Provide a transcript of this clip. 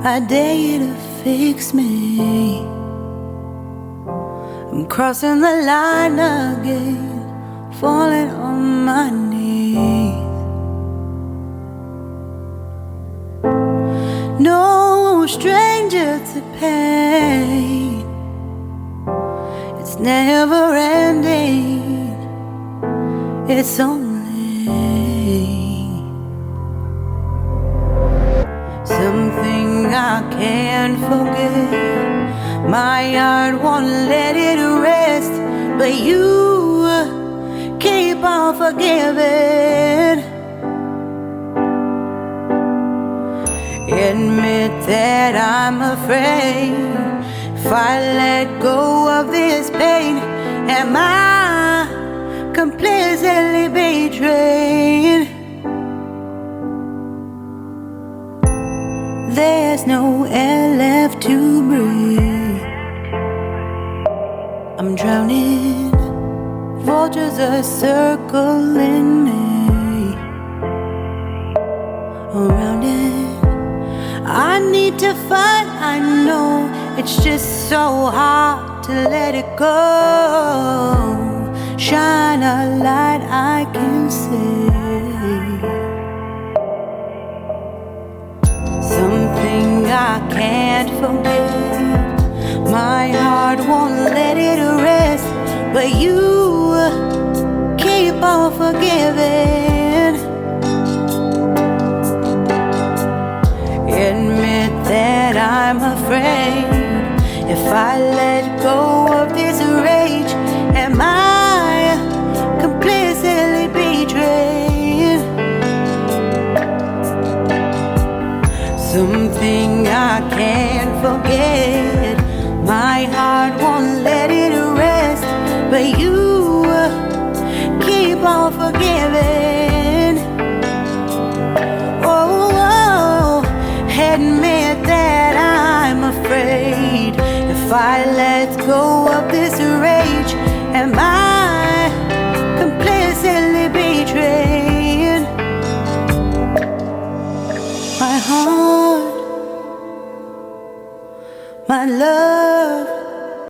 I dare you to fix me. I'm crossing the line again, falling on my knees. No stranger to pain, it's never ending, it's only something I can't forget. My heart won't let it rest, but you keep on forgiving. Admit that I'm afraid. If I let go of this pain, am I completely betrayed? There's no air left to breathe. I'm drowning, vultures are circling me around it. I need to fight, I know it's just so hard to let it go. Shine a light I can see. Something I can't forget. My heart won't let it rest, but you keep on forgiving. Admit that I'm afraid. If I let go of this rage, am I completely betrayed? Something I can't forget. My heart won't let it rest, but you keep on forgiving. Oh, admit that I'm afraid. If I let go of this rage, am I completely betrayed? My heart, my love,